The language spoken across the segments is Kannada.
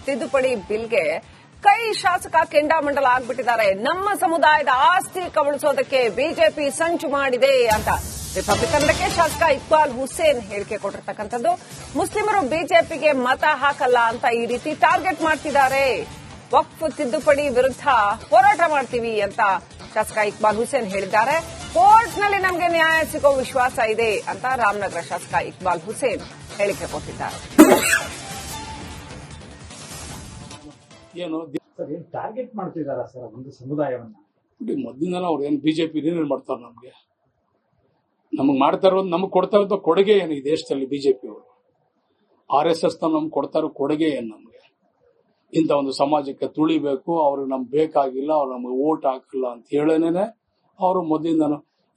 ತಿದ್ದುಪಡಿ ಬಿಲ್ಗೆ ಕೈ ಶಾಸಕ ಕೆಂಡಾಮಂಡಲ ಆಗ್ಬಿಟ್ಟಿದ್ದಾರೆ. ನಮ್ಮ ಸಮುದಾಯದ ಆಸ್ತಿ ಕಬಳಿಸೋದಕ್ಕೆ ಬಿಜೆಪಿ ಸಂಚು ಮಾಡಿದೆ ಅಂತ ರಿಪಬ್ಲಿಕನ್ಗೆ ಶಾಸಕ ಇಕ್ಬಾಲ್ ಹುಸೇನ್ ಹೇಳಿಕೆ ಕೊಟ್ಟಿರ್ತಕ್ಕಂಥದ್ದು. ಮುಸ್ಲಿಮರು ಬಿಜೆಪಿಗೆ ಮತ ಹಾಕಲ್ಲ ಅಂತ ಈ ರೀತಿ ಟಾರ್ಗೆಟ್ ಮಾಡ್ತಿದ್ದಾರೆ. ವಕ್ಫ್ ತಿದ್ದುಪಡಿ ವಿರುದ್ಧ ಹೋರಾಟ ಮಾಡ್ತೀವಿ ಅಂತ ಶಾಸಕ ಇಕ್ಬಾಲ್ ಹುಸೇನ್ ಹೇಳಿದ್ದಾರೆ. ಕೋರ್ಟ್ನಲ್ಲಿ ನಮಗೆ ನ್ಯಾಯ ಸಿಗೋ ವಿಶ್ವಾಸ ಇದೆ ಅಂತ ರಾಮನಗರ ಶಾಸಕ ಇಕ್ಬಾಲ್ ಹುಸೇನ್ ಹೇಳಿಕೆ ಕೊಟ್ಟಿದ್ದಾರೆ. ಏನು ಟಾರ್ಗೆಟ್ ಮಾಡ್ತಿದಾರ ಸರ್ ಒಂದು ಸಮುದಾಯವನ್ನ? ಮೊದಲಿಂದ ಅವ್ರು ಏನು ಬಿಜೆಪಿ ಏನೇನು ಮಾಡ್ತಾರೆ, ನಮಗೆ ಮಾಡ್ತಾ ಇರೋದು, ನಮಗೆ ಕೊಡ್ತಾ ಇರೋ ಕೊಡುಗೆ ಏನು ಈ ದೇಶದಲ್ಲಿ? ಬಿಜೆಪಿ ಅವರು RSS ನಮ್ಗೆ ಕೊಡ್ತಾ ಇರೋ ಕೊಡುಗೆ ಏನು? ನಮಗೆ ಇಂಥ ಒಂದು ಸಮಾಜಕ್ಕೆ ತುಳಿಬೇಕು, ಅವ್ರಿಗೆ ನಮ್ಗೆ ಬೇಕಾಗಿಲ್ಲ, ಅವ್ರು ನಮಗೆ ಓಟ್ ಹಾಕಲ್ಲ ಅಂತ ಹೇಳೇನೆ ಅವರು ಮೊದಲಿಂದ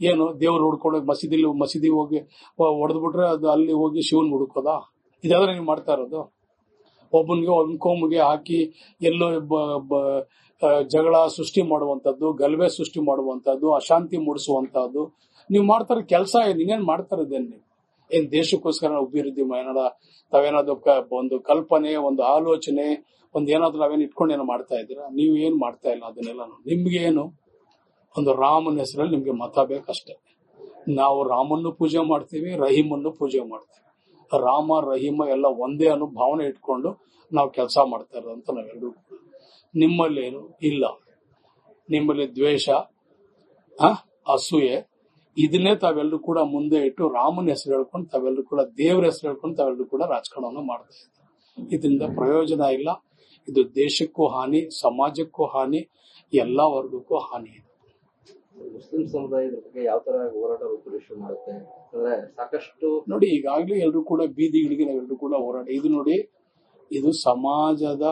ಏನು ದೇವ್ರು ಹುಡ್ಕೊಡೋಕೆ ಮಸೀದಿ ಹೋಗಿ ಹೊಡೆದ್ಬಿಟ್ರೆ ಅದು ಅಲ್ಲಿ ಹೋಗಿ ಶಿವನ್ ಹುಡುಕೋದಾ? ಇದಾದ್ರೆ ನೀವು ಮಾಡ್ತಾ ಇರೋದು. ಒಬ್ಬನಿಗೆ ಒಂದು ಕೋಮಿಗೆ ಹಾಕಿ ಎಲ್ಲೋ ಜಗಳ ಸೃಷ್ಟಿ ಮಾಡುವಂತದ್ದು, ಗಲಭೆ ಸೃಷ್ಟಿ ಮಾಡುವಂತದ್ದು, ಅಶಾಂತಿ ಮೂಡಿಸುವಂತಹದ್ದು ನೀವು ಮಾಡ್ತಾರ ಕೆಲಸ. ನೀನೇನ್ ಮಾಡ್ತಾ ಇರೋದೇನು? ನೀವು ಏನ್ ದೇಶಕ್ಕೋಸ್ಕರ ಅಭಿವೃದ್ಧಿ ಮಾಡೋಣ ತಾವೇನಾದ್ರು ಒಂದು ಕಲ್ಪನೆ, ಒಂದು ಆಲೋಚನೆ, ಒಂದು ಏನಾದ್ರು ನಾವೇನು ಇಟ್ಕೊಂಡು ಏನೋ ಮಾಡ್ತಾ ಇದ್ದೀರಾ? ನೀವು ಏನ್ ಮಾಡ್ತಾ ಇಲ್ಲ ಅದನ್ನೆಲ್ಲ. ನಿಮ್ಗೆ ಏನು ಒಂದು ರಾಮನ ಹೆಸರಲ್ಲಿ ನಿಮ್ಗೆ ಮತ ಬೇಕಷ್ಟೇ. ನಾವು ರಾಮನ್ನು ಪೂಜೆ ಮಾಡ್ತೀವಿ, ರಹೀಮನ್ನು ಪೂಜೆ ಮಾಡ್ತೀವಿ. ರಾಮ ರಹೀಮ ಎಲ್ಲ ಒಂದೇ ಅನ್ನೋ ಭಾವನೆ ಇಟ್ಕೊಂಡು ನಾವು ಕೆಲಸ ಮಾಡ್ತಾ ಇರೋದಂತ ನಾವೆಲ್ಲರೂ. ನಿಮ್ಮಲ್ಲಿ ಏನು ಇಲ್ಲ, ನಿಮ್ಮಲ್ಲಿ ದ್ವೇಷ, ಅಸೂಯೆ, ಇದನ್ನೇ ತಾವೆಲ್ಲರೂ ಕೂಡ ಮುಂದೆ ಇಟ್ಟು ರಾಮನ ಹೆಸರು ಹೇಳ್ಕೊಂಡು ತಾವೆಲ್ಲರೂ ಕೂಡ ದೇವರ ಹೆಸರು ಹೇಳ್ಕೊಂಡು ತಾವೆಲ್ಲರೂ ಕೂಡ ರಾಜಕಾರಣವನ್ನು ಮಾಡ್ತಾ ಇದ್ದಾರೆ. ಇದರಿಂದ ಪ್ರಯೋಜನ ಇಲ್ಲ. ಇದು ದೇಶಕ್ಕೂ ಹಾನಿ, ಸಮಾಜಕ್ಕೂ ಹಾನಿ, ಎಲ್ಲಾ ವರ್ಗಕ್ಕೂ ಹಾನಿ ಇದೆ. ಮುಸ್ಲಿಂ ಸಮುದಾಯದ ಬಗ್ಗೆ ಯಾವ ತರ ಹೋರಾಟ ರೂಪುರೇಷೆ ಮಾಡುತ್ತೆ ಅಂದ್ರೆ ಸಾಕಷ್ಟು ನೋಡಿ, ಈಗಾಗಲೇ ಎಲ್ಲರೂ ಕೂಡ ಬೀದಿಗಳಿಗೆ ನಾವೆಲ್ಲರೂ ಕೂಡ ಹೋರಾಟ. ಇದು ನೋಡಿ, ಇದು ಸಮಾಜದ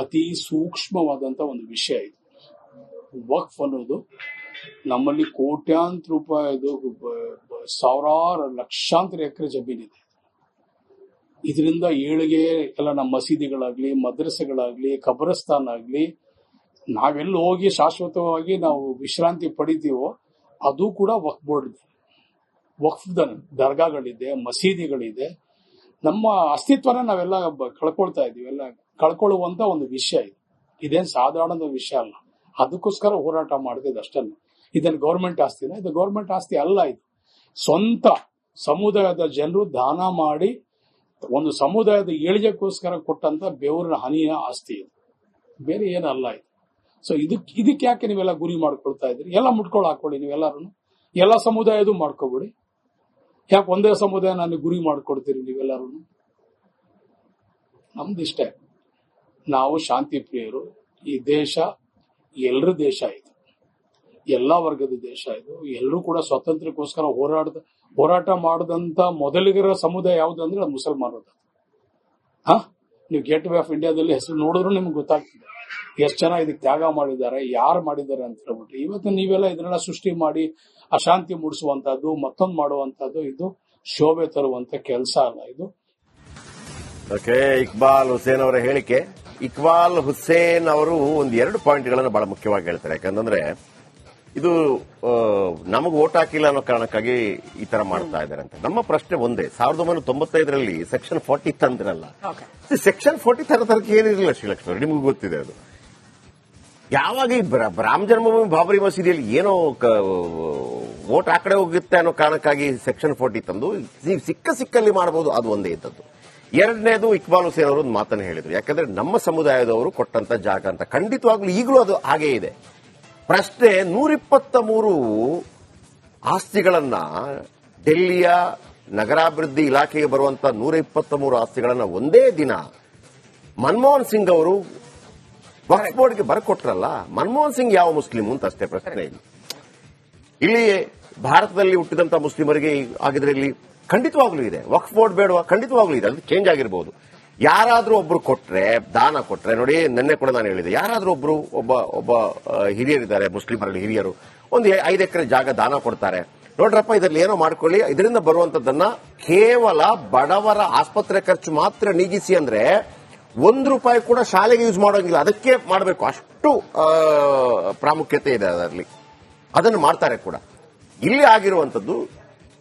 ಅತಿ ಸೂಕ್ಷ್ಮವಾದಂತ ಒಂದು ವಿಷಯ. ಇದು ವಕ್ಫ್ ಅನ್ನೋದು ನಮ್ಮಲ್ಲಿ ಕೋಟ್ಯಾಂತರ ರೂಪಾಯಿದು, ಸಾವಿರಾರು ಲಕ್ಷಾಂತರ ಎಕರೆ ಜಮೀನಿದೆ. ಇದರಿಂದ ಏಳಿಗೆ ಎಲ್ಲ ನಮ್ಮ ಮಸೀದಿಗಳಾಗ್ಲಿ, ಮದ್ರಸೆಗಳಾಗ್ಲಿ, ಕಬ್ರಸ್ತಾನ್ ಆಗ್ಲಿ, ನಾವೆಲ್ಲ ಹೋಗಿ ಶಾಶ್ವತವಾಗಿ ನಾವು ವಿಶ್ರಾಂತಿ ಪಡಿತೀವೋ ಅದು ಕೂಡ ವಕ್ಫ್ ಬೋರ್ಡ್ ಇದೆ, ವಕ್ಫ್ ದರ್ಗಾಗಳಿದೆ, ಮಸೀದಿಗಳಿದೆ. ನಮ್ಮ ಅಸ್ತಿತ್ವನ ನಾವೆಲ್ಲ ಕಳ್ಕೊಳ್ತಾ ಇದೀವಿ. ಎಲ್ಲ ಕಳ್ಕೊಳ್ಳುವಂತ ಒಂದು ವಿಷಯ ಇದು. ಇದೇನು ಸಾಧಾರಣದ ವಿಷಯ ಅಲ್ಲ. ಅದಕ್ಕೋಸ್ಕರ ಹೋರಾಟ ಮಾಡ್ತಿದ್ದೆ ಅಷ್ಟೇ. ಇದನ್ನು ಗೌರ್ಮೆಂಟ್ ಆಸ್ತಿನ? ಇದು ಗೌರ್ಮೆಂಟ್ ಆಸ್ತಿ ಅಲ್ಲ. ಇದು ಸ್ವಂತ ಸಮುದಾಯದ ಜನರು ದಾನ ಮಾಡಿ ಒಂದು ಸಮುದಾಯದ ಏಳಿಗೆಗೋಸ್ಕರ ಕೊಟ್ಟಂತ ಬೆವರಿನ ಹನಿಯ ಆಸ್ತಿ ಇದು, ಬೇರೆ ಏನಲ್ಲ ಇದು. ಸೊ ಇದಕ್ಕೆ ಯಾಕೆ ನೀವೆಲ್ಲ ಗುರಿ ಮಾಡ್ಕೊಳ್ತಾ ಇದ್ರಿ? ಎಲ್ಲ ಮುಟ್ಕೊಂಡು ಹಾಕೊಳ್ಳಿ ನೀವೆಲ್ಲರೂ, ಎಲ್ಲ ಸಮುದಾಯದು ಮಾಡ್ಕೋಬಿಡಿ. ಯಾಕೆ ಒಂದೇ ಸಮುದಾಯ ನಾನು ಗುರಿ ಮಾಡ್ಕೊಡ್ತೀರಿ ನೀವೆಲ್ಲರೂ? ನಮ್ದಿಷ್ಟೇ, ನಾವು ಶಾಂತಿ ಪ್ರಿಯರು. ಈ ದೇಶ ಎಲ್ಲರ ದೇಶ ಇದು, ಎಲ್ಲಾ ವರ್ಗದ ದೇಶ ಇದು. ಎಲ್ಲರೂ ಕೂಡ ಸ್ವಾತಂತ್ರ್ಯಕ್ಕೋಸ್ಕರ ಹೋರಾಟ ಮಾಡದಂತ ಮೊದಲಿಗರ ಸಮುದಾಯ ಯಾವುದು ಅಂದ್ರೆ ಅದು ಮುಸಲ್ಮಾನರು. ನೀವು ಗೇಟ್ ವೇ ಆಫ್ ಇಂಡಿಯಾದಲ್ಲಿ ಹೆಸರು ನೋಡಿದ್ರು ನಿಮ್ಗೆ ಗೊತ್ತಾಗ್ತದೆ ಎಷ್ಟು ಜನ ಇದಕ್ಕೆ ತ್ಯಾಗ ಮಾಡಿದ್ದಾರೆ, ಯಾರು ಮಾಡಿದ್ದಾರೆ ಅಂತ ಹೇಳ್ಬಿಟ್ಟು. ಇವತ್ತು ನೀವೆಲ್ಲ ಇದನ್ನೆಲ್ಲ ಸೃಷ್ಟಿ ಮಾಡಿ ಅಶಾಂತಿ ಮೂಡಿಸುವಂತಹದ್ದು, ಮತ್ತೊಂದು ಮಾಡುವಂತಹದ್ದು, ಇದು ಶೋಭೆ ತರುವಂತ ಕೆಲಸ ಅಲ್ಲ ಇದು. ಓಕೆ, ಇಕ್ಬಾಲ್ ಹುಸೇನ್ ಅವರ ಹೇಳಿಕೆ. ಇಕ್ಬಾಲ್ ಹುಸೇನ್ ಅವರು ಒಂದು 2 ಪಾಯಿಂಟ್ಗಳನ್ನು ಬಹಳ ಮುಖ್ಯವಾಗಿ ಹೇಳ್ತಾರೆ. ಯಾಕಂದ್ರೆ ಇದು ನಮಗೆ ವೋಟ್ ಹಾಕಿಲ್ಲ ಅನ್ನೋ ಕಾರಣಕ್ಕಾಗಿ ಈ ತರ ಮಾಡ್ತಾ ಇದ್ದಾರೆ ಅಂತ. ನಮ್ಮ ಪ್ರಶ್ನೆ ಒಂದೇ, 1995ರಲ್ಲಿ ಸೆಕ್ಷನ್ 40 ತಂದ್ರಲ್ಲ, ಸೆಕ್ಷನ್ 40 ತರತರಕ್ಕೆ ಏನಿರಲಿಲ್ಲ ಶ್ರೀಲಕ್ಷ್ಮಿ, ನಿಮಗೂ ಗೊತ್ತಿದೆ ಅದು. ಯಾವಾಗ ಈ ರಾಮ ಜನ್ಮಭೂಮಿ ಬಾಬರಿ ಮಸೀದಿಯಲ್ಲಿ ಏನೋ ವೋಟ್ ಆ ಕಡೆ ಹೋಗುತ್ತೆ ಅನ್ನೋ ಕಾರಣಕ್ಕಾಗಿ ಸೆಕ್ಷನ್ 40 ತಂದು ಸಿಕ್ಕಲ್ಲಿ ಮಾಡಬಹುದು, ಅದು ಒಂದೇ ಇದ್ದದ್ದು. ಎರಡನೇದು, ಇಕ್ಬಾಲ್ ಹುಸೇನ್ ಅವರು ಒಂದು ಮಾತನ್ನು ಹೇಳಿದ್ರು. ಯಾಕಂದ್ರೆ ನಮ್ಮ ಸಮುದಾಯದವರು ಕೊಟ್ಟಂತ ಜಾಗ ಅಂತ. ಖಂಡಿತವಾಗ್ಲೂ ಈಗಲೂ ಅದು ಹಾಗೇ ಇದೆ. ಪ್ರಶ್ನೆ, 123 ಆಸ್ತಿಗಳನ್ನ, ಡೆಲ್ಲಿಯ ನಗರಾಭಿವೃದ್ಧಿ ಇಲಾಖೆಗೆ ಬರುವಂತ 123 ಆಸ್ತಿಗಳನ್ನ ಒಂದೇ ದಿನ ಮನಮೋಹನ್ ಸಿಂಗ್ ಅವರು ವಕ್ಫ್ ಬೋರ್ಡ್ಗೆ ಬರ್ಕೊಟ್ರಲ್ಲ. ಮನಮೋಹನ್ ಸಿಂಗ್ ಯಾವ ಮುಸ್ಲಿಂ ಅಂತ ಅಷ್ಟೇ ಪ್ರಶ್ನೆ. ಇಲ್ಲಿ ಭಾರತದಲ್ಲಿ ಹುಟ್ಟಿದಂತ ಮುಸ್ಲಿಮರಿಗೆ ಆಗಿದ್ರೆ ಇಲ್ಲಿ ಖಂಡಿತವಾಗ್ಲೂ ಇದೆ. ವಕ್ಫ್ ಬೋರ್ಡ್ ಬೇಡವಾ? ಖಂಡಿತವಾಗ್ಲೂ ಇದೆ. ಅದು ಚೇಂಜ್ ಆಗಿರಬಹುದು. ಯಾರಾದ್ರೂ ಒಬ್ರು ಕೊಟ್ರೆ, ದಾನ ಕೊಟ್ರೆ, ನೋಡಿ ನಿನ್ನೆ ಕೂಡ ನಾನು ಹೇಳಿದೆ, ಯಾರಾದ್ರೂ ಒಬ್ಬ ಹಿರಿಯರಿದ್ದಾರೆ, ಮುಸ್ಲಿಮರಲ್ಲಿ ಹಿರಿಯರು, ಒಂದು 5 ಎಕರೆ ಜಾಗ ದಾನ ಕೊಡ್ತಾರೆ. ನೋಡ್ರಪ್ಪ, ಇದರಲ್ಲಿ ಏನೋ ಮಾಡ್ಕೊಳ್ಳಿ, ಇದರಿಂದ ಬರುವಂತದ್ದನ್ನ ಕೇವಲ ಬಡವರ ಆಸ್ಪತ್ರೆ ಖರ್ಚು ಮಾತ್ರ ನೀಗಿಸಿ ಅಂದ್ರೆ ₹1 ಕೂಡ ಶಾಲೆಗೆ ಯೂಸ್ ಮಾಡೋಂಗಿಲ್ಲ. ಅದಕ್ಕೆ ಮಾಡಬೇಕು, ಅಷ್ಟು ಪ್ರಾಮುಖ್ಯತೆ ಇದೆ ಅದರಲ್ಲಿ. ಅದನ್ನು ಮಾಡ್ತಾರೆ ಕೂಡ. ಇಲ್ಲಿ ಆಗಿರುವಂತದ್ದು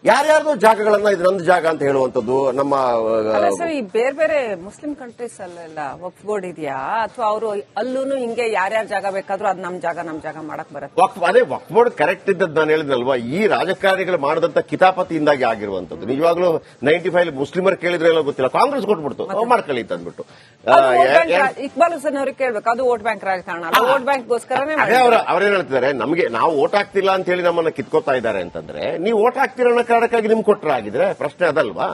ಯಾರ್ಯಾರ್ದೋ ಜಾಗಗಳನ್ನ ಇದು ನಂದು ಜಾಗ ಅಂತ ಹೇಳುವಂತದ್ದು ನಮ್ಮ ಅಲ್ಲ ಸರ್, ಈ ಬೇರೆ ಬೇರೆ ಮುಸ್ಲಿಂ ಕಂಟ್ರೀಸ್ ಅಲ್ಲೆಲ್ಲ ವಕ್ಫ್ ಬೋರ್ಡ್ ಇದೆಯಾ, ಅಥವಾ ಅವರು ಅಲ್ಲೂ ಹಿಂಗೆ ಯಾರ್ಯಾರ ಜಾಗ ಬೇಕಾದ್ರೂ ಅದು ನಮ್ ಜಾಗ ಮಾಡಕ್ ಬರುತ್ತೆ? ಅದೇ ವಕ್ಫ್ ಬೋರ್ಡ್ ಕರೆಕ್ಟ್ ಇದ್ದದ್ದು ನಾನು ಹೇಳಿದ್ನಲ್ವಾ, ಈ ರಾಜಕಾರಣಿಗಳು ಮಾಡಿದಂತ ಕಿತಾಪತಿಯಿಂದಾಗಿ ಆಗಿರುವಂತದ್ದು. ನಿಜವಾಗ್ಲೂ 95 ಮುಸ್ಲಿಮರು ಕೇಳಿದ್ರೆ ಎಲ್ಲ ಗೊತ್ತಿಲ್ಲ, ಕಾಂಗ್ರೆಸ್ ಕೊಟ್ಬಿಡ್ತು ಮಾಡ್ಕೊಳ್ಳಿ ಅಂತ ಅಂದ್ಬಿಟ್ಟು. ಇಕ್ಬಾಲ್ ಹುಸೇನ್ ಅವ್ರಿಗೆ ಕೇಳ್ಬೇಕು, ಅದು ವೋಟ್ ಬ್ಯಾಂಕ್ ರಾಜಕಾರಣ ಅಲ್ಲ, ವೋಟ್ ಬ್ಯಾಂಕ್ಗೋಸ್ಕರನೇ. ಅದೇ ಅವ್ರೇನ್ ಹೇಳ್ತಿದ್ದಾರೆ, ನಮಗೆ ನಾವು ವೋಟ್ ಹಾಕ್ತಿಲ್ಲ ಅಂತ ಹೇಳಿ ನಮ್ಮನ್ನ ಕಿತ್ಕೋತಾ ಇದ್ದಾರೆ ಅಂತಂದ್ರೆ, ನೀವು ವೋಟ್ ಹಾಕ್ತಿರೋ ಅನ್ನೋ ಕಾರಣಕ್ಕಾಗಿ ನಿಮ್ಗೆ ಕೊಟ್ಟರೆ ಆಗಿದ್ರೆ ಪ್ರಶ್ನೆ ಅದಲ್ವಾ?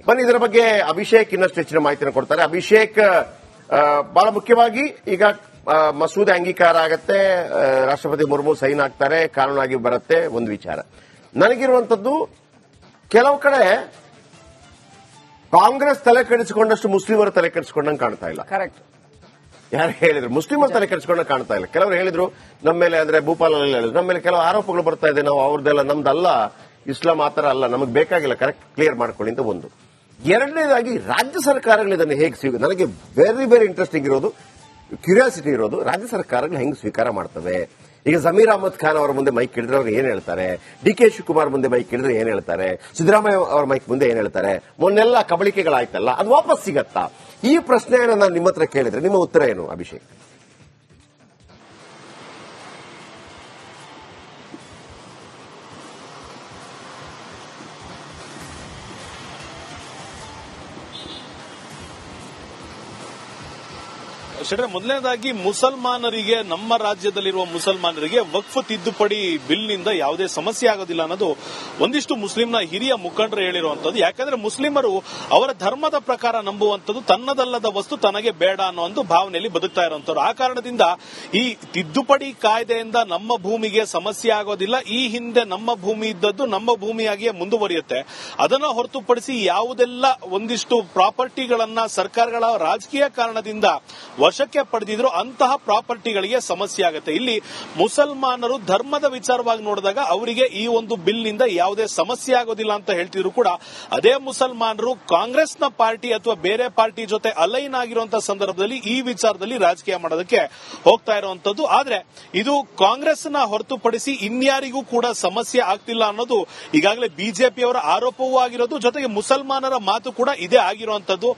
ಬನ್ನಿ, ಇದರ ಬಗ್ಗೆ ಅಭಿಷೇಕ್ ಇನ್ನಷ್ಟು ಹೆಚ್ಚಿನ ಮಾಹಿತಿಯನ್ನು ಕೊಡ್ತಾರೆ. ಅಭಿಷೇಕ್, ಬಹಳ ಮುಖ್ಯವಾಗಿ ಈಗ ಮಸೂದೆ ಅಂಗೀಕಾರ ಆಗತ್ತೆ, ರಾಷ್ಟ್ರಪತಿ ಮುರ್ಮು ಸೈನ್ ಆಗ್ತಾರೆ, ಕಾನೂನಾಗಿ ಬರುತ್ತೆ. ಒಂದು ವಿಚಾರ ನನಗಿರುವಂತದ್ದು, ಕೆಲವು ಕಡೆ ಕಾಂಗ್ರೆಸ್ ತಲೆ ಕೆಡಿಸಿಕೊಂಡಷ್ಟು ಮುಸ್ಲಿಮರು ತಲೆ ಕೆಡಿಸಿಕೊಂಡಂಗೆ ಕಾಣ್ತಾ ಇಲ್ಲ. ಕರೆಕ್ಟ್. ಯಾರು ಹೇಳಿದ್ರು ಮುಸ್ಲಿಮರು ತಲೆ ಕೆಡಿಸಿಕೊಂಡ ಕಾಣ್ತಾ ಇಲ್ಲ. ಕೆಲವರು ಹೇಳಿದ್ರು ನಮ್ಮ ಮೇಲೆ, ಅಂದ್ರೆ ಭೂಪಾಲಲ್ಲಿ ಹೇಳಿದ್ರು ನಮ್ಮ ಮೇಲೆ ಕೆಲವು ಆರೋಪಗಳು ಬರ್ತಾ ಇದೆ, ನಾವು ಅವ್ರದ್ದೆಲ್ಲ ನಮ್ದಲ್ಲ, ಇಸ್ಲಾಂ ಆತರ ಅಲ್ಲ, ನಮಗೆ ಬೇಕಾಗಿಲ್ಲ, ಕರೆಕ್ಟ್ ಕ್ಲಿಯರ್ ಮಾಡ್ಕೊಳ್ಳಿ ಅಂತ ಒಂದು. ಎರಡನೇದಾಗಿ ರಾಜ್ಯ ಸರ್ಕಾರಗಳು ಇದನ್ನು ಹೇಗೆ ನನಗೆ ವೆರಿ ವೆರಿ ಇಂಟ್ರೆಸ್ಟಿಂಗ್ ಇರೋದು, ಕ್ಯೂರಿಯಾಸಿಟಿ ಇರೋದು, ರಾಜ್ಯ ಸರ್ಕಾರಗಳು ಹೆಂಗೆ ಸ್ವೀಕಾರ ಮಾಡ್ತವೆ. ಈಗ ಜಮೀರ್ ಅಹಮದ್ ಖಾನ್ ಅವರ ಮುಂದೆ ಮೈಕ್ ಹಿಡಿದ್ರೆ ಅವ್ರು ಏನ್ ಹೇಳ್ತಾರೆ, ಡಿ.ಕೆ. ಶಿವಕುಮಾರ್ ಮುಂದೆ ಮೈಕ್ ಹಿಡಿದ್ರೆ ಏನ್ ಹೇಳ್ತಾರೆ, ಸಿದ್ದರಾಮಯ್ಯ ಅವರ ಮೈಕ್ ಮುಂದೆ ಏನ್ ಹೇಳ್ತಾರೆ, ಮೊನ್ನೆಲ್ಲ ಕಬಳಿಕೆಗಳಾಯ್ತಲ್ಲ, ಅದು ವಾಪಸ್ ಸಿಗತ್ತಾ? ಈ ಪ್ರಶ್ನೆಯನ್ನು ನಾನು ನಿಮ್ಮ ಹತ್ರ ಕೇಳಿದ್ರೆ ನಿಮ್ಮ ಉತ್ತರ ಏನು ಅಭಿಷೇಕ್? ಮೊದಲನೇದಾಗಿ ಮುಸಲ್ಮಾನರಿಗೆ, ನಮ್ಮ ರಾಜ್ಯದಲ್ಲಿರುವ ಮುಸಲ್ಮಾನರಿಗೆ ವಕ್ಫ್ ತಿದ್ದುಪಡಿ ಬಿಲ್ನಿಂದ ಯಾವುದೇ ಸಮಸ್ಯೆ ಆಗೋದಿಲ್ಲ ಅನ್ನೋದು ಒಂದಿಷ್ಟು ಮುಸ್ಲಿಂನ ಹಿರಿಯ ಮುಖಂಡರು ಹೇಳಿರುವಂತದ್ದು. ಯಾಕಂದ್ರೆ ಮುಸ್ಲಿಮರು ಅವರ ಧರ್ಮದ ಪ್ರಕಾರ ನಂಬುವಂತದ್ದು, ತನ್ನದಲ್ಲದ ವಸ್ತು ತನಗೆ ಬೇಡ ಅನ್ನೋ ಒಂದು ಭಾವನೆಯಲ್ಲಿ ಬದುಕ್ತಾ ಇರುವಂತವ್ರು. ಆ ಕಾರಣದಿಂದ ಈ ತಿದ್ದುಪಡಿ ಕಾಯ್ದೆಯಿಂದ ನಮ್ಮ ಭೂಮಿಗೆ ಸಮಸ್ಯೆ ಆಗೋದಿಲ್ಲ. ಈ ಹಿಂದೆ ನಮ್ಮ ಭೂಮಿ ಇದ್ದದ್ದು ನಮ್ಮ ಭೂಮಿಯಾಗಿಯೇ ಮುಂದುವರಿಯುತ್ತೆ. ಅದನ್ನ ಹೊರತುಪಡಿಸಿ ಯಾವುದೆಲ್ಲ ಒಂದಿಷ್ಟು ಪ್ರಾಪರ್ಟಿಗಳನ್ನ ಸರ್ಕಾರಗಳ ರಾಜಕೀಯ ಕಾರಣದಿಂದ ವಶಕ್ಕೆ ಪಡೆದಿದ್ರು ಅಂತಹ ಪ್ರಾಪರ್ಟಿಗಳಿಗೆ ಸಮಸ್ಯೆ ಆಗುತ್ತೆ. ಇಲ್ಲಿ ಮುಸಲ್ಮಾನರು ಧರ್ಮದ ವಿಚಾರವಾಗಿ ನೋಡಿದಾಗ ಅವರಿಗೆ ಈ ಒಂದು ಬಿಲ್ ನಿಂದ ಯಾವುದೇ ಸಮಸ್ಯೆ ಆಗೋದಿಲ್ಲ ಅಂತ ಹೇಳ್ತಿದ್ರು ಕೂಡ, ಅದೇ ಮುಸಲ್ಮಾನರು ಕಾಂಗ್ರೆಸ್ನ ಪಾರ್ಟಿ ಅಥವಾ ಬೇರೆ ಪಾರ್ಟಿ ಜೊತೆ ಅಲೈನ್ ಆಗಿರುವಂತಹ ಸಂದರ್ಭದಲ್ಲಿ ಈ ವಿಚಾರದಲ್ಲಿ ರಾಜಕೀಯ ಮಾಡೋದಕ್ಕೆ ಹೋಗ್ತಾ ಇರುವಂತದ್ದು. ಆದ್ರೆ ಇದು ಕಾಂಗ್ರೆಸ್ನ ಹೊರತುಪಡಿಸಿ ಇನ್ಯಾರಿಗೂ ಕೂಡ ಸಮಸ್ಯೆ ಆಗ್ತಿಲ್ಲ ಅನ್ನೋದು ಈಗಾಗಲೇ ಬಿಜೆಪಿಯವರ ಆರೋಪವೂ ಆಗಿರೋದು. ಜೊತೆಗೆ ಮುಸಲ್ಮಾನರ ಮಾತು ಕೂಡ ಇದೇ ಆಗಿರುವಂತದ್ದು.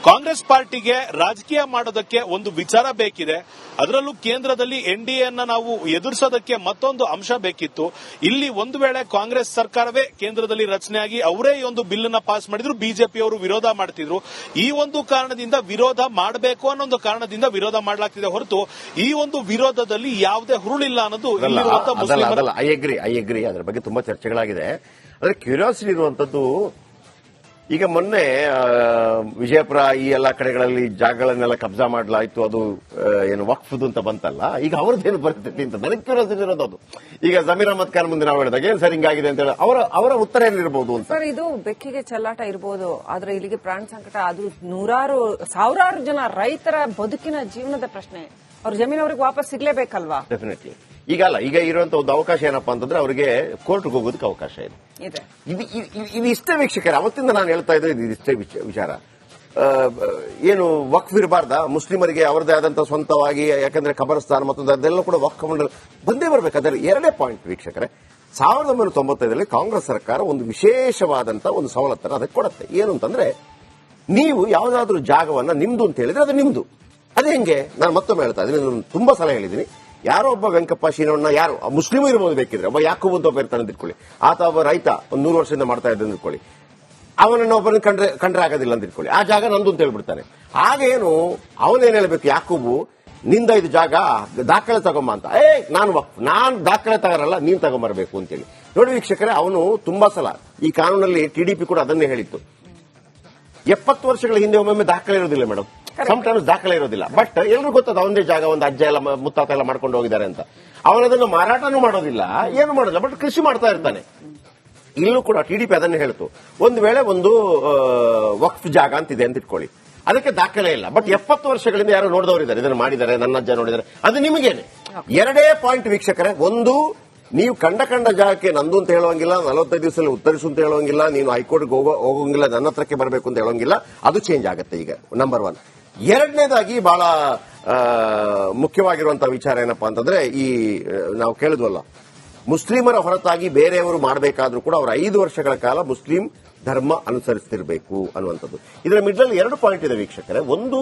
ಕಾಂಗ್ರೆಸ್ ಪಾರ್ಟಿಗೆ ರಾಜಕೀಯ ಮಾಡೋದಕ್ಕೆ ಒಂದು ವಿಚಾರ ಬೇಕಿದೆ, ಅದರಲ್ಲೂ ಕೇಂದ್ರದಲ್ಲಿ ಎನ್ಡಿಎನ್ನ ನಾವು ಎದುರಿಸೋದಕ್ಕೆ ಮತ್ತೊಂದು ಅಂಶ ಬೇಕಿತ್ತು. ಇಲ್ಲಿ ಒಂದು ವೇಳೆ ಕಾಂಗ್ರೆಸ್ ಸರ್ಕಾರವೇ ಕೇಂದ್ರದಲ್ಲಿ ರಚನೆಯಾಗಿ ಅವರೇ ಈ ಒಂದು ಬಿಲ್ ಅನ್ನ ಪಾಸ್ ಮಾಡಿದ್ರು, ಬಿಜೆಪಿಯವರು ವಿರೋಧ ಮಾಡ್ತಿದ್ರು. ಈ ಒಂದು ಕಾರಣದಿಂದ ವಿರೋಧ ಮಾಡಬೇಕು ಅನ್ನೋ ಒಂದು ಕಾರಣದಿಂದ ವಿರೋಧ ಮಾಡಲಾಗ್ತಿದೆ ಹೊರತು ಈ ಒಂದು ವಿರೋಧದಲ್ಲಿ ಯಾವುದೇ ಹುರುಳಿಲ್ಲ ಅನ್ನೋದು ಐ ಅಗ್ರಿ. ಅದರ ಬಗ್ಗೆ ತುಂಬಾ ಚರ್ಚೆಗಳಾಗಿದೆ. ಆದ್ರೆ ಕ್ಯೂರಿಯಾಸಿಟಿ ಇರುವಂತದ್ದು, ಈಗ ಮೊನ್ನೆ ವಿಜಯಪುರ ಈ ಎಲ್ಲಾ ಕಡೆಗಳಲ್ಲಿ ಜಾಗಗಳನ್ನೆಲ್ಲ ಕಬ್ಜಾ ಮಾಡಲಾಯ್ತು, ಅದು ಏನು ವಕ್ಫ್ದು ಅಂತ ಬಂತಲ್ಲ, ಈಗ ಅವ್ರದ್ದೇನು ಪರಿಸ್ಥಿತಿ ಅಂತ ನನಗೆ ಕ್ಯೂರಿಯಾಸಿಟಿ ಇರೋದು. ಅದು ಈಗ ಜಮೀರ್ ಅಹಮದ್ ಖಾನ್ ಮುಂದೆ ನಾವು ಹೇಳಿದಾಗ ಏನ್ ಸರ್ ಹಿಂಗಾಗಿದೆ ಅಂತ ಹೇಳಿ ಅವರ ಉತ್ತರ ಏನಿರಬಹುದು ಅಂತ. ಸರ್, ಇದು ಬೆಕ್ಕಿಗೆ ಚೆಲ್ಲಾಟ ಇರಬಹುದು, ಆದ್ರೆ ಇಲ್ಲಿಗೆ ಪ್ರಾಣ ಸಂಕಟ. ಅದು ನೂರಾರು ಸಾವಿರಾರು ಜನ ರೈತರ ಬದುಕಿನ ಜೀವನದ ಪ್ರಶ್ನೆ. ಅವ್ರ ಜಮೀನು ಅವ್ರಿಗೆ ವಾಪಸ್ ಸಿಗ್ಲೇಬೇಕಲ್ವಾ? ಡೆಫಿನೆಟ್ಲಿ. ಈಗ ಇರುವಂತ ಒಂದು ಅವಕಾಶ ಏನಪ್ಪಾ ಅಂತಂದ್ರೆ ಅವರಿಗೆ ಕೋರ್ಟ್ಗೆ ಹೋಗೋದಕ್ಕೆ ಅವಕಾಶ ಇದೆ. ಇದು ಇಷ್ಟೇ ವೀಕ್ಷಕರೇ, ಅವತ್ತಿಂದ ನಾನು ಹೇಳ್ತಾ ಇದ್ದೆ, ಇದು ಇಷ್ಟೇ ವಿಚಾರ. ಏನು ವಕ್ಫ್ ಇರಬಾರ್ದ ಮುಸ್ಲಿಮರಿಗೆ ಅವರದೇ ಆದಂತಹ ಸ್ವಂತವಾಗಿ, ಯಾಕಂದ್ರೆ ಖಬರಸ್ತಾನ್ ಮತ್ತು ಅದೆಲ್ಲ ಕೂಡ ವಕ್ಫ್ ಮಂಡಳಿ ಬಂದೇ ಬರಬೇಕು. ಅದರ ಎರಡೇ ಪಾಯಿಂಟ್ ವೀಕ್ಷಕರೇ, 1995ರಲ್ಲಿ ಕಾಂಗ್ರೆಸ್ ಸರ್ಕಾರ ಒಂದು ವಿಶೇಷವಾದಂತಹ ಒಂದು ಸವಲತ್ತನ್ನು ಅದಕ್ಕೆ ಕೊಡುತ್ತೆ. ಏನು ಅಂತಂದ್ರೆ, ನೀವು ಯಾವುದಾದ್ರೂ ಜಾಗವನ್ನ ನಿಮ್ದು ಅಂತ ಹೇಳಿದ್ರೆ ಅದು ನಿಮ್ದು. ಅದೇ ಹೆಂಗೆ, ನಾನು ಮತ್ತೊಮ್ಮೆ ಹೇಳ್ತಾ ಇದ್ದೀನಿ, ತುಂಬಾ ಸಲ ಹೇಳಿದ್ದೀನಿ. ಯಾರೋ ಒಬ್ಬ ವೆಂಕಪ್ಪ ಶೀನವನ್ನ, ಯಾರು ಮುಸ್ಲಿಮ್ ಇರ್ಬೋದು ಬೇಕಿದ್ರೆ, ಒಬ್ಬ ಯಾಕೂಬ್ ಅಂತ ಒಬ್ಬ ಇರ್ತಾನೆ ಅಂದಿಟ್ಕೊಳ್ಳಿ, ಆತ ಒಬ್ಬ ರೈತ ಒಂದು 100 ವರ್ಷದಿಂದ ಮಾಡ್ತಾ ಇದ್ದ ಅಂದಿಟ್ಕೊಳ್ಳಿ, ಅವನನ್ನ ಒಬ್ಬರನ್ನ ಕಂಡ್ರೆ ಆಗೋದಿಲ್ಲ ಅಂತ ಇಟ್ಕೊಳ್ಳಿ, ಆ ಜಾಗ ನಂದು ಅಂತ ಹೇಳ್ಬಿಡ್ತಾನೆ. ಆಗೇನು ಅವನೇನ್ ಹೇಳ್ಬೇಕು, ಯಾಕೂಬು ನಿಂದ ಇದು ಜಾಗ, ದಾಖಲೆ ತಗೊಂಬ ಅಂತ. ನಾನ್ ದಾಖಲೆ ತಗೋರಲ್ಲ, ನೀನ್ ತಗೊಂಬರ್ಬೇಕು ಅಂತೇಳಿ. ನೋಡಿ ವೀಕ್ಷಕರೇ, ಅವನು ತುಂಬಾ ಸಲ ಈ ಕಾನೂನಲ್ಲಿ ಟಿಡಿಪಿ ಕೂಡ ಅದನ್ನೇ ಹೇಳಿತ್ತು. 70 ವರ್ಷಗಳ ಹಿಂದೆ ಒಮ್ಮೊಮ್ಮೆ ದಾಖಲೆ ಇರೋದಿಲ್ಲ ಮೇಡಮ್, ಸಮಟೈಮ್ಸ್ ದಾಖಲೆ ಇರೋದಿಲ್ಲ. ಬಟ್ ಎಲ್ಲರೂ ಗೊತ್ತದ ಅವನದೇ ಜಾಗ, ಒಂದು ಅಜ್ಜ ಎಲ್ಲ ಮುತ್ತಾತ ಎಲ್ಲ ಮಾಡ್ಕೊಂಡು ಹೋಗಿದ್ದಾರೆ ಅಂತ. ಅವನದನ್ನು ಮಾರಾಟನೂ ಮಾಡೋದಿಲ್ಲ, ಏನು ಮಾಡೋದಿಲ್ಲ, ಬಟ್ ಕೃಷಿ ಮಾಡ್ತಾ ಇರ್ತಾನೆ. ಇಲ್ಲೂ ಕೂಡ ಟಿಡಿಪಿ ಅದನ್ನೇ ಹೇಳ್ತು, ಒಂದು ವೇಳೆ ಒಂದು ವಕ್ಫ್ ಜಾಗ ಅಂತಿದೆ ಅಂತ ಇಟ್ಕೊಳ್ಳಿ, ಅದಕ್ಕೆ ದಾಖಲೆ ಇಲ್ಲ, ಬಟ್ 70 ವರ್ಷಗಳಿಂದ ಯಾರು ನೋಡಿದವರಿದ್ದಾರೆ, ಇದನ್ನು ಮಾಡಿದ್ದಾರೆ, ನನ್ನ ಅಜ್ಜ ನೋಡಿದ್ದಾರೆ, ಅದು ನಿಮಗೇನೆ. ಎರಡೇ ಪಾಯಿಂಟ್ ವೀಕ್ಷಕರೇ, ಒಂದು, ನೀವು ಕಂಡ ಜಾಗಕ್ಕೆ ನಂದು ಅಂತ ಹೇಳುವಂಗಿಲ್ಲ, 45 ದಿವಸದಲ್ಲಿ ಉತ್ತರಿಸು ಅಂತ ಹೇಳುವಂಗಿಲ್ಲ, ನೀನು ಹೈಕೋರ್ಟ್ಗೆ ಹೋಗಂಗಿಲ್ಲ, ನನ್ನ ಹತ್ರಕ್ಕೆ ಬರಬೇಕು ಅಂತ ಹೇಳೋಂಗಿಲ್ಲ, ಅದು ಚೇಂಜ್ ಆಗುತ್ತೆ ಈಗ, ನಂಬರ್ 1. ಎರಡನೇದಾಗಿ ಬಹಳ ಮುಖ್ಯವಾಗಿರುವಂತಹ ವಿಚಾರ ಏನಪ್ಪಾ ಅಂತಂದ್ರೆ, ಈ ನಾವು ಕೇಳಿದ್ವಲ್ಲ, ಮುಸ್ಲಿಮರ ಹೊರತಾಗಿ ಬೇರೆಯವರು ಮಾಡಬೇಕಾದ್ರೂ ಕೂಡ ಅವರು 5 ವರ್ಷಗಳ ಕಾಲ ಮುಸ್ಲಿಂ ಧರ್ಮ ಅನುಸರಿಸ್ತಿರ್ಬೇಕು ಅನ್ನುವಂಥದ್ದು. ಇದರ ಮಿಡ್ಲ್ 2 ಪಾಯಿಂಟ್ ಇದೆ ವೀಕ್ಷಕರೇ. ಒಂದು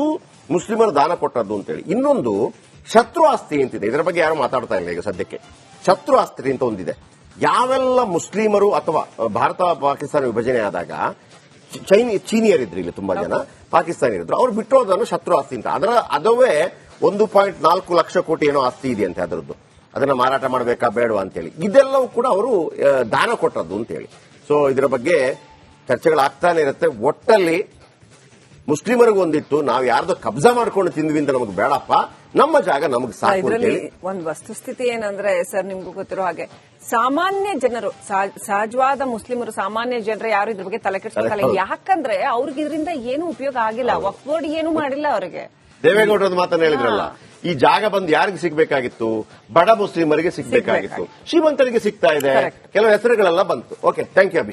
ಮುಸ್ಲಿಮರು ದಾನ ಕೊಟ್ಟದ್ದು ಅಂತೇಳಿ, ಇನ್ನೊಂದು ಶತ್ರು ಆಸ್ತಿ ಅಂತಿದೆ. ಇದರ ಬಗ್ಗೆ ಯಾರು ಮಾತಾಡ್ತಾ ಇಲ್ಲ ಈಗ ಸದ್ಯಕ್ಕೆ. ಶತ್ರು ಆಸ್ತಿ ಅಂತ ಒಂದಿದೆ. ಯಾವೆಲ್ಲ ಮುಸ್ಲಿಮರು ಅಥವಾ ಭಾರತ ಪಾಕಿಸ್ತಾನ ವಿಭಜನೆ ಆದಾಗ ಚೀನಿಯರಿದ್ರು, ಇಲ್ಲಿ ತುಂಬಾ ಜನ ಪಾಕಿಸ್ತಾನಿಯರಿದ್ರು, ಅವ್ರು ಬಿಟ್ಟೋದನ್ನು ಶತ್ರು ಆಸ್ತಿ ಅಂತ. ಅದುವೇ 1.4 ಲಕ್ಷ ಕೋಟಿ ಏನೋ ಆಸ್ತಿ ಇದೆಯಂತೆ ಅದರದ್ದು. ಅದನ್ನ ಮಾರಾಟ ಮಾಡಬೇಕಾ ಬೇಡವಾ ಅಂತೇಳಿ ಇದೆಲ್ಲವೂ ಕೂಡ ಅವರು ದಾನ ಕೊಟ್ಟದ್ದು ಅಂತೇಳಿ. ಸೊ ಇದರ ಬಗ್ಗೆ ಚರ್ಚೆಗಳಾಗ್ತಾನೆ ಇರುತ್ತೆ. ಒಟ್ಟಲ್ಲಿ ಮುಸ್ಲಿಮರಿಗೂ ಒಂದಿಟ್ಟು ನಾವು ಯಾರ್ದೋ ಕಬ್ಜಾ ಮಾಡ್ಕೊಂಡು ತಿಂದ್ವಿ ಅಂತ ನಮಗೆ ಬೇಡಪ್ಪ, ನಮ್ಮ ಜಾಗ ನಮಗೆ ಸಾಕು ಇದರಲ್ಲಿ ಅಂತೇಳಿ. ಒಂದು ವಸ್ತುಸ್ಥಿತಿ ಏನಂದ್ರೆ ಸರ್, ನಿಮ್ಗೂ ಗೊತ್ತಿರೋ ಹಾಗೆ ಸಾಮಾನ್ಯ ಜನರು, ಸಹಜವಾದ ಮುಸ್ಲಿಮರು, ಸಾಮಾನ್ಯ ಜನರು ಯಾರು ಇದ್ರ ಬಗ್ಗೆ ತಲೆ ಕೆಡಿಸ್ಕೊಳ್ಳಲ್ಲ. ಯಾಕಂದ್ರೆ ಅವ್ರಿಗೆ ಇದರಿಂದ ಏನು ಉಪಯೋಗ ಆಗಿಲ್ಲ. ವಕ್ಫ್ ಬೋರ್ಡ್ ಏನು ಮಾಡಿಲ್ಲ ಅವರಿಗೆ. ದೇವೇಗೌಡರದ ಮಾತನ್ನ ಹೇಳಿದ್ರಲ್ಲ, ಈ ಜಾಗ ಬಂದು ಯಾರಿಗೆ ಸಿಗಬೇಕಾಗಿತ್ತು? ಬಡ ಮುಸ್ಲಿಮರಿಗೆ ಸಿಗಬೇಕಾಗಿತ್ತು. ಶ್ರೀಮಂತರಿಗೆ ಸಿಗ್ತಾ ಇದೆ. ಕೆಲವು ಹೆಸರುಗಳೆಲ್ಲ ಬಂತು. Okay, thank you Abhishek.